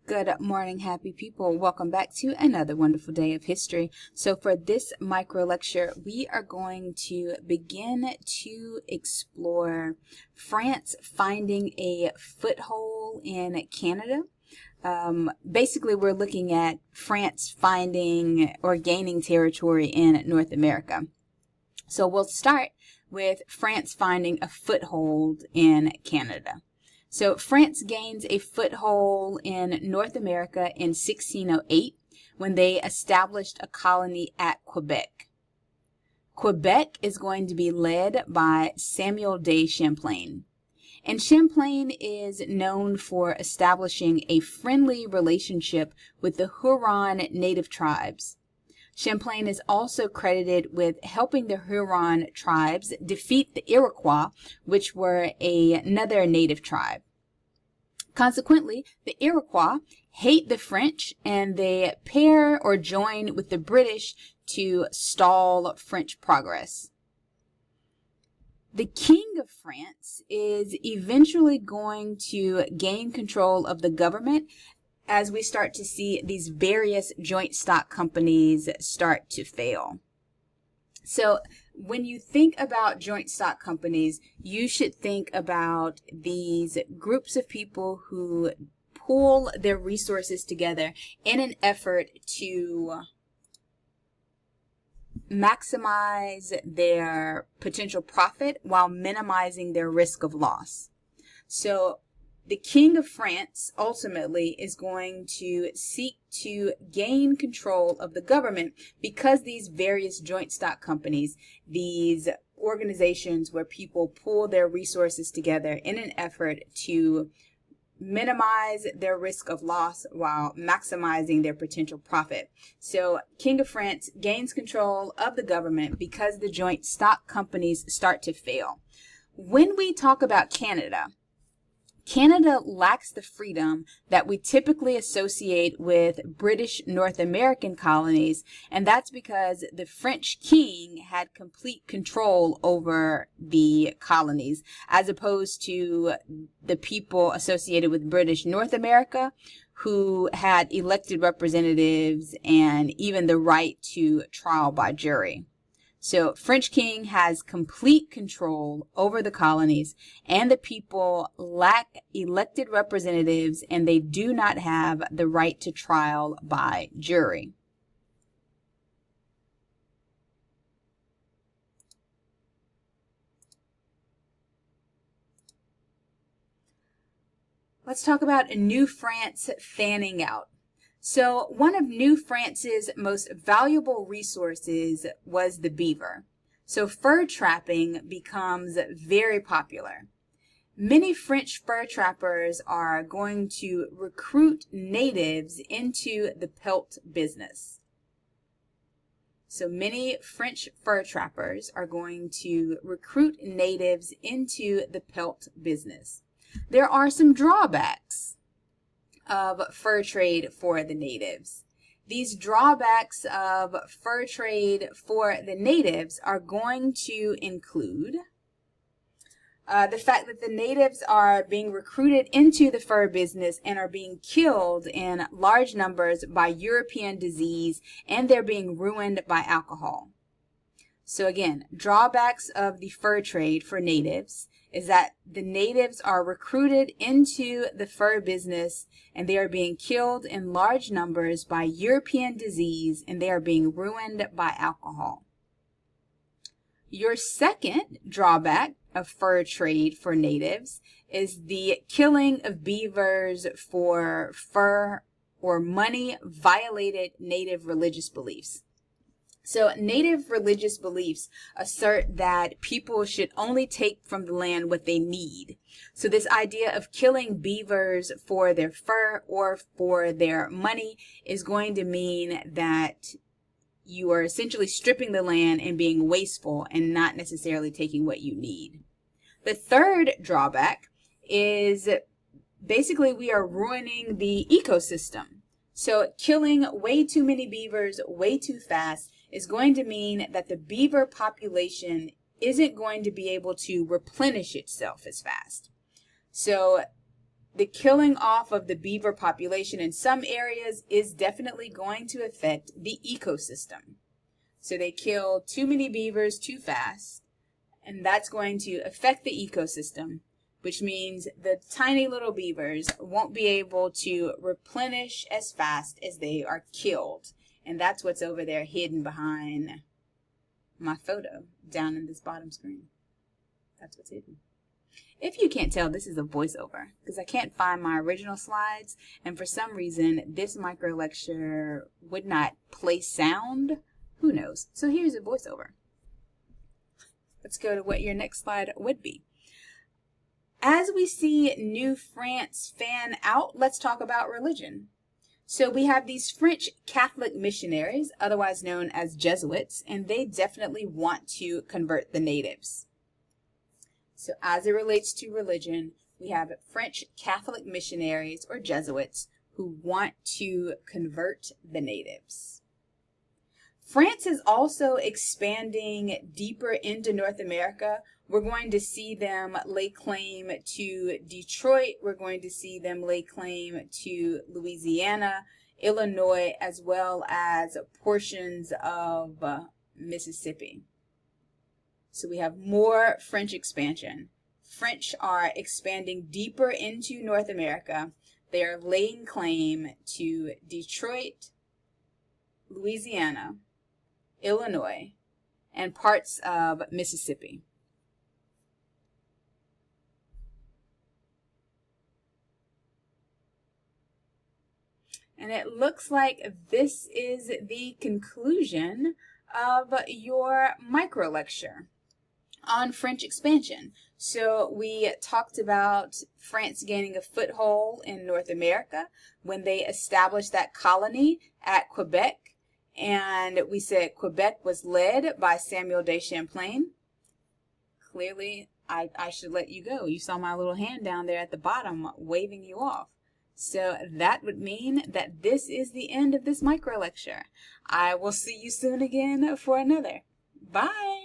Good morning, happy people. Welcome back to another wonderful day of history. So for this micro lecture, we are going to begin to explore France finding a foothold in Canada. Basically, we're looking at France finding or gaining territory in North America. So we'll start with France finding a foothold in Canada. So France gains a foothold in North America in 1608 when they established a colony at Quebec. Quebec is going to be led by Samuel de Champlain. And Champlain is known for establishing a friendly relationship with the Huron native tribes. Champlain is also credited with helping the Huron tribes defeat the Iroquois, which were another native tribe. Consequently, the Iroquois hate the French and they pair or join with the British to stall French progress. The King of France is eventually going to gain control of the government as we start to see these various joint stock companies start to fail. So when you think about joint stock companies, you should think about these groups of people who pool their resources together in an effort to maximize their potential profit while minimizing their risk of loss. So the King of France ultimately is going to seek to gain control of the government because these various joint stock companies, these organizations where people pool their resources together in an effort to minimize their risk of loss while maximizing their potential profit. So King of France gains control of the government because the joint stock companies start to fail. When we talk about Canada, Canada lacks the freedom that we typically associate with British North American colonies, and that's because the French king had complete control over the colonies, as opposed to the people associated with British North America, who had elected representatives and even the right to trial by jury. So French king has complete control over the colonies, and the people lack elected representatives, and they do not have the right to trial by jury. Let's talk about New France fanning out. So one of New France's most valuable resources was the beaver. So fur trapping becomes very popular. Many French fur trappers are going to recruit natives into the pelt business. So many French fur trappers are going to recruit natives into the pelt business. There are some drawbacks of fur trade for the natives. These drawbacks of fur trade for the natives are going to include the fact that the natives are being recruited into the fur business and are being killed in large numbers by European disease, and they're being ruined by alcohol. So again, drawbacks of the fur trade for natives is that the natives are recruited into the fur business and they are being killed in large numbers by European disease, and they are being ruined by alcohol. Your second drawback of fur trade for natives is the killing of beavers for fur or money violated native religious beliefs. So native religious beliefs assert that people should only take from the land what they need. So this idea of killing beavers for their fur or for their money is going to mean that you are essentially stripping the land and being wasteful and not necessarily taking what you need. The third drawback is basically we are ruining the ecosystem. So killing way too many beavers way too fast is going to mean that the beaver population isn't going to be able to replenish itself as fast. So the killing off of the beaver population in some areas is definitely going to affect the ecosystem. So they kill too many beavers too fast, and that's going to affect the ecosystem, which means the tiny little beavers won't be able to replenish as fast as they are killed. And that's what's over there hidden behind my photo down in this bottom screen. That's what's hidden. If you can't tell, this is a voiceover because I can't find my original slides, and for some reason this micro lecture would not play sound. Who knows? So here's a voiceover. Let's go to what your next slide would be. As we see New France fan out, let's talk about religion. So we have these French Catholic missionaries, otherwise known as Jesuits, and they definitely want to convert the natives. So as it relates to religion, we have French Catholic missionaries or Jesuits who want to convert the natives. France is also expanding deeper into North America. We're going to see them lay claim to Detroit. We're going to see them lay claim to Louisiana, Illinois, as well as portions of Mississippi. So we have more French expansion. French are expanding deeper into North America. They are laying claim to Detroit, Louisiana, Illinois, and parts of Mississippi. And it looks like this is the conclusion of your micro lecture on French expansion. So we talked about France gaining a foothold in North America when they established that colony at Quebec. And we said Quebec was led by Samuel de Champlain. Clearly, I should let you go. You saw my little hand down there at the bottom waving you off. So that would mean that this is the end of this micro lecture. I will see you soon again for another. Bye.